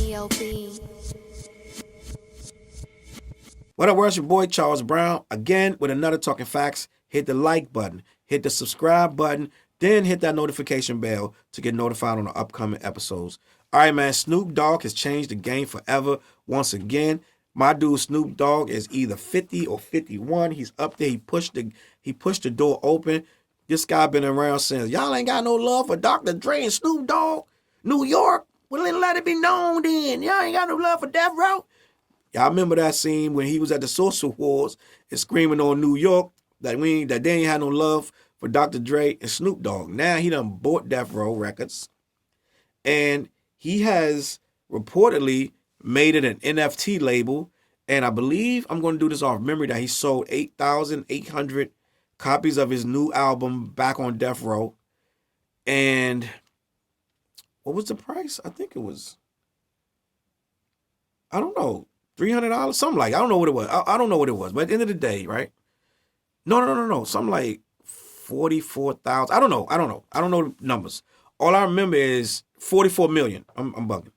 CLB. What up, world? It's your boy Charles Brown again with another Talking Facts. Hit the like button, hit the subscribe button, then hit that notification bell to get notified on the upcoming episodes. All right, man. Snoop Dogg has changed the game forever once again. My dude Snoop Dogg is either 50 or 51. He's up there. He pushed the door open. This guy been around since y'all ain't got no love for Dr. Dre and Snoop Dogg. New York, well then let it be known then. Y'all ain't got no love for Death Row. Y'all remember that scene when he was at the Social Wars and screaming on New York that they ain't had no love for Dr. Dre and Snoop Dogg. Now he done bought Death Row Records, and he has reportedly made it an NFT label. And I believe, I'm going to do this off memory, that he sold 8,800 copies of his new album Back on Death Row. And what was the price? I think it was, I don't know, $300, something like, I don't know what it was. I don't know what it was. But at the end of the day, right? No. Something like 44,000. I don't know. I don't know the numbers. All I remember is 44 million. I'm bugging.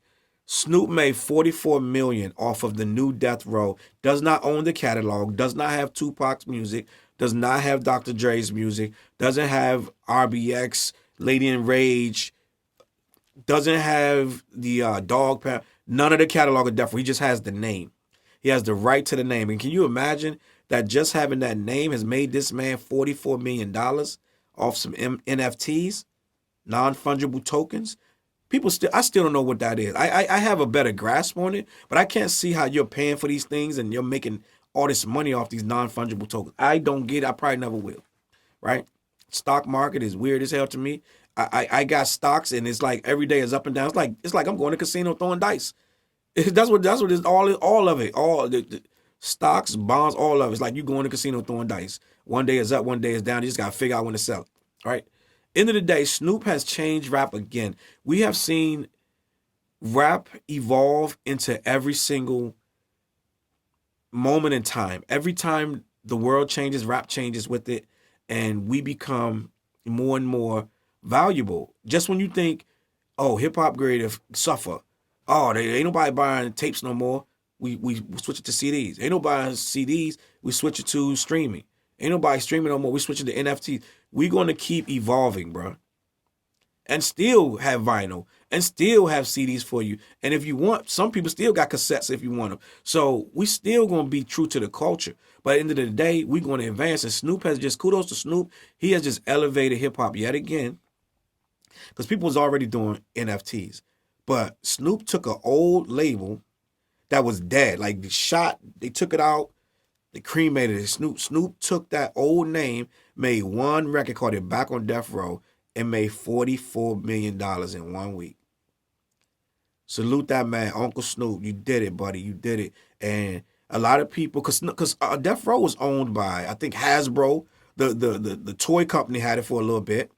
Snoop made 44 million off of the new Death Row. Does not own the catalog. Does not have Tupac's music. Does not have Dr. Dre's music. Doesn't have RBX, Lady in Rage. Doesn't have the Dogg. None of the catalog of Death Row. He just has the name. He has the right to the name. And can you imagine that just having that name has made this man $44 million off some NFTs, non-fungible tokens? I still don't know what that is. I have a better grasp on it, but I can't see how you're paying for these things and you're making all this money off these non-fungible tokens. I don't get it. I probably never will, right? Stock market is weird as hell to me. I got stocks and it's like every day is up and down. It's like I'm going to casino throwing dice. That's what it's all of it. All the stocks, bonds, all of it. It's like you going to casino throwing dice. One day is up, one day is down. You just got to figure out when to sell it, right? End of the day, Snoop has changed rap again. We have seen rap evolve into every single moment in time. Every time the world changes, rap changes with it, and we become more and more valuable. Just when you think, oh, hip-hop grade suffer. Oh, they ain't nobody buying tapes no more. We switch it to CDs. Ain't nobody buying CDs. We switch it to streaming. Ain't nobody streaming no more. We switch it to NFTs. We're going to keep evolving, bro. And still have vinyl. And still have CDs for you. And if you want, some people still got cassettes if you want them. So we still going to be true to the culture. But at the end of the day, we're going to advance. And Snoop has just, kudos to Snoop. He has just elevated hip-hop yet again. Because people was already doing NFTs. But Snoop took an old label that was dead. Like they took it out, they cremated it. Snoop took that old name, made one record called it Back on Death Row, and made $44 million in 1 week. Salute that man, Uncle Snoop. You did it, buddy. You did it. And a lot of people, because Death Row was owned by, I think, Hasbro. The toy company had it for a little bit.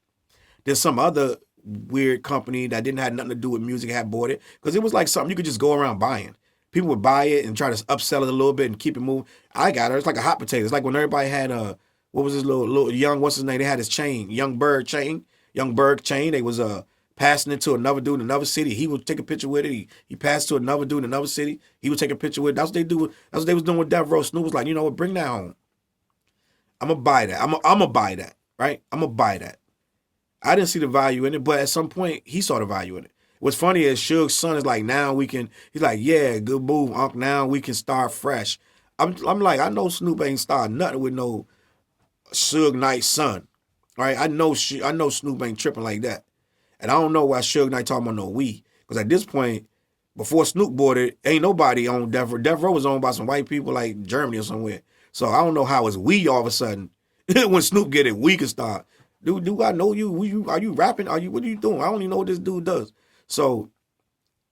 There's some other weird company that didn't have nothing to do with music had bought it, because it was like something you could just go around buying. People would buy it and try to upsell it a little bit and keep it moving. I got it. It's like a hot potato. It's like when everybody had what was his little young, what's his name? They had his chain, Young Berg chain. They was passing it to another dude in another city. He would take a picture with it. He passed to another dude in another city. He would take a picture with it. That's what they do. That's what they was doing with Death Row. Snoop was like, you know what? Bring that home. I'm gonna buy that. I'm gonna buy that. Right? I'm gonna buy that. I didn't see the value in it, but at some point he saw the value in it. What's funny is Suge's son is like, now we can, he's like, yeah, good move, Unc. Now we can start fresh. I'm like, I know Snoop ain't starting nothing with no Suge Knight's son. Right? I know Snoop ain't tripping like that. And I don't know why Suge Knight talking about no we. Because at this point, before Snoop bought it, ain't nobody on Death Row. Death Row was owned by some white people like Germany or somewhere. So I don't know how it's we all of a sudden. When Snoop get it, we can start. Do I know you? Are you rapping? What are you doing? I don't even know what this dude does. So,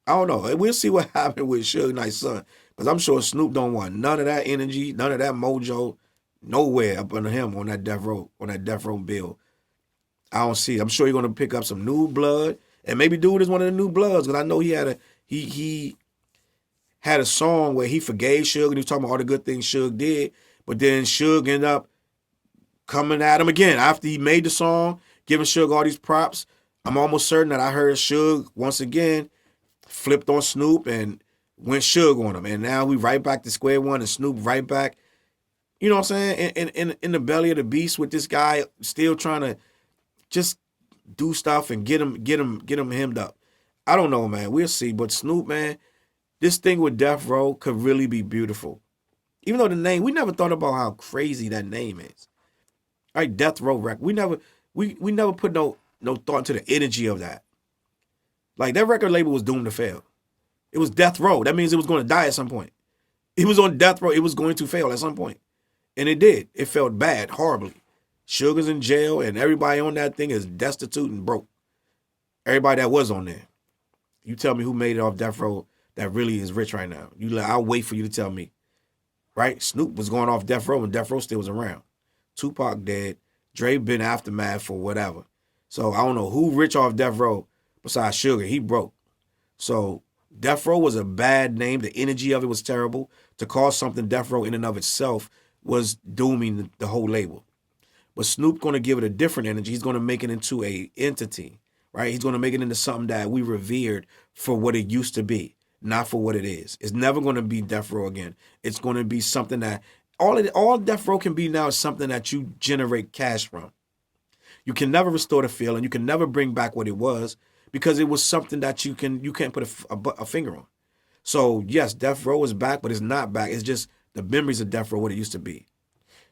I don't know. We'll see what happened with Suge Knight's son. Because I'm sure Snoop don't want none of that energy, none of that mojo, nowhere up under him on that Death Row bill. I don't see it. I'm sure he's going to pick up some new blood. And maybe dude is one of the new bloods. Because I know he had a song where he forgave Suge and he was talking about all the good things Suge did. But then Suge ended up coming at him again after he made the song, giving Suge all these props. I'm almost certain that I heard Suge once again flipped on Snoop and went Suge on him. And now we right back to square one and Snoop right back, you know what I'm saying, in the belly of the beast with this guy still trying to just do stuff and get him hemmed up. I don't know, man. We'll see. But Snoop, man, this thing with Death Row could really be beautiful. Even though the name, we never thought about how crazy that name is. Right, Death Row record. We never put no thought into the energy of that. Like, that record label was doomed to fail. It was Death Row. That means it was going to die at some point. It was on death row. It was going to fail at some point. And it did. It felt bad, horribly. Sugar's in jail, and everybody on that thing is destitute and broke. Everybody that was on there. You tell me who made it off Death Row that really is rich right now. I'll wait for you to tell me. Right? Snoop was going off Death Row when Death Row still was around. Tupac dead. Dre been aftermath for whatever. So I don't know who rich off Death Row besides Sugar. He broke. So Death Row was a bad name. The energy of it was terrible. To call something Death Row in and of itself was dooming the whole label. But Snoop going to give it a different energy. He's going to make it into a entity, right? He's going to make it into something that we revered for what it used to be, not for what it is. It's never going to be Death Row again. It's going to be something that all Death Row can be now is something that you generate cash from. You can never restore the feeling. You can never bring back what it was because it was something that you can't put a finger on. So yes, Death Row is back, but it's not back. It's just the memories of Death Row what it used to be.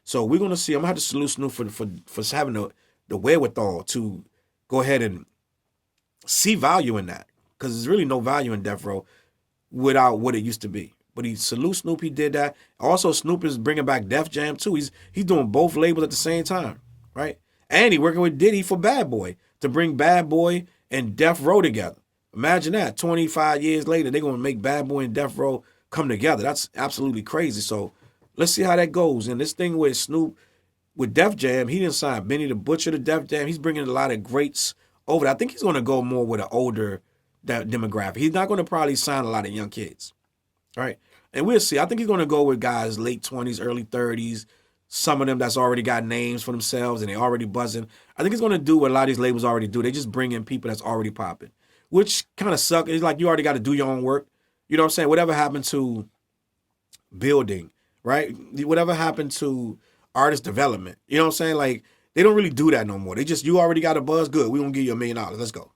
So we're gonna see. I'm gonna have to salute Snoop for having the wherewithal to go ahead and see value in that, because there's really no value in Death Row without what it used to be. But he salute Snoop. He did that. Also, Snoop is bringing back Def Jam too. He's doing both labels at the same time, right? And he working with Diddy for Bad Boy to bring Bad Boy and Death Row together. Imagine that. 25 years later, they're gonna make Bad Boy and Death Row come together. That's absolutely crazy. So let's see how that goes. And this thing with Snoop, with Def Jam, he didn't sign Benny the Butcher to Def Jam. He's bringing a lot of greats over there. I think he's going to go more with an older demographic. He's not going to probably sign a lot of young kids, right? And we'll see. I think he's going to go with guys late 20s, early 30s, some of them that's already got names for themselves and they already buzzing. I think he's going to do what a lot of these labels already do. They just bring in people that's already popping, which kind of sucks. It's like you already got to do your own work. You know what I'm saying? Whatever happened to building, right? Whatever happened to artist development, you know what I'm saying? Like, they don't really do that no more. They just, you already got a buzz, good. We're going to give you $1 million. Let's go.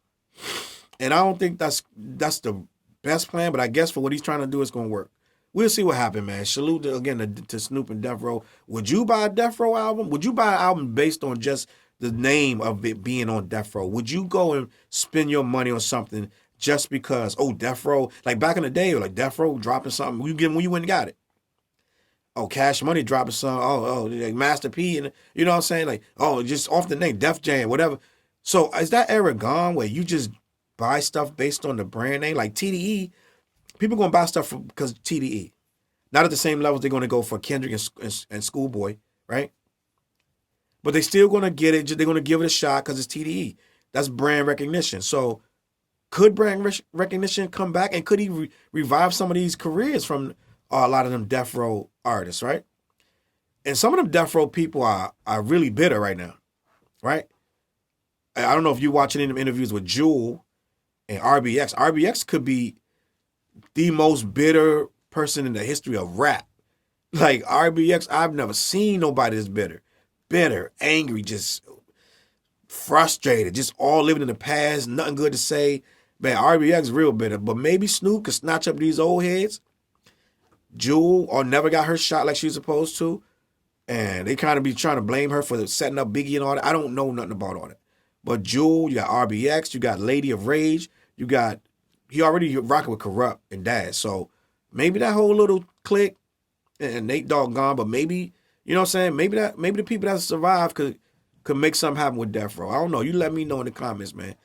And I don't think that's the best plan, but I guess for what he's trying to do, it's going to work. We'll see what happens, man. Salute again to Snoop and Death Row. Would you buy a Death Row album? Would you buy an album based on just the name of it being on Death Row? Would you go and spend your money on something just because, oh, Death Row, like back in the day, like Death Row dropping something, you get when you went and got it. Oh, Cash Money dropping some, like Master P, and you know what I'm saying? Like, oh, just off the name, Def Jam, whatever. So is that era gone where you just buy stuff based on the brand name? Like TDE, people going to buy stuff because of TDE. Not at the same levels they're going to go for Kendrick and Schoolboy, right? But they still going to get it, they're going to give it a shot because it's TDE. That's brand recognition. So could brand recognition come back, and could he revive some of these careers from a lot of them Death Row artists, right? And some of them Death Row people are really bitter right now, right? I don't know if you're watching any of them interviews with Jewel and RBX. RBX could be the most bitter person in the history of rap. Like RBX, I've never seen nobody that's bitter. Bitter, angry, just frustrated, just all living in the past, nothing good to say. Man, RBX is real bitter. But maybe Snoop could snatch up these old heads. Jewel or never got her shot like she was supposed to, and they kind of be trying to blame her for setting up Biggie and all that. I don't know nothing about all that. But Jewel, you got RBX, you got Lady of Rage, you got, he already rocking with Corrupt and Daz. So maybe that whole little clique, and Nate Dogg gone, but maybe, you know what I'm saying? Maybe the people that survive could make something happen with Death Row. I don't know. You let me know in the comments, man.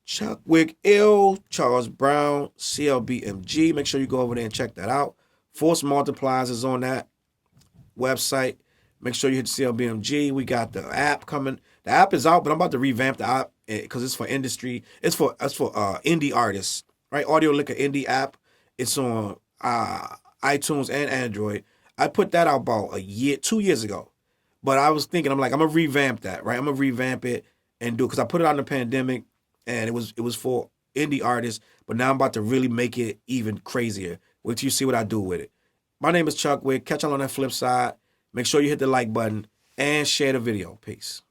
Chuck Wick Ill, Charles Brown, CLBMG. Make sure you go over there and check that out. Force Multipliers is on that website. Make sure you hit CLBMG. We got the app coming. The app is out, but I'm about to revamp the app because it's for industry. It's for indie artists, right? Audio Liquor Indie app. It's on iTunes and Android. I put that out about 2 years ago. But I was thinking, I'm going to revamp that, right? I'm going to revamp it and do it because I put it out in the pandemic, and it was for indie artist, but now I'm about to really make it even crazier. Wait till you see what I do with it. My name is Chuck Wick. Catch y'all on that flip side. Make sure you hit the like button and share the video. Peace.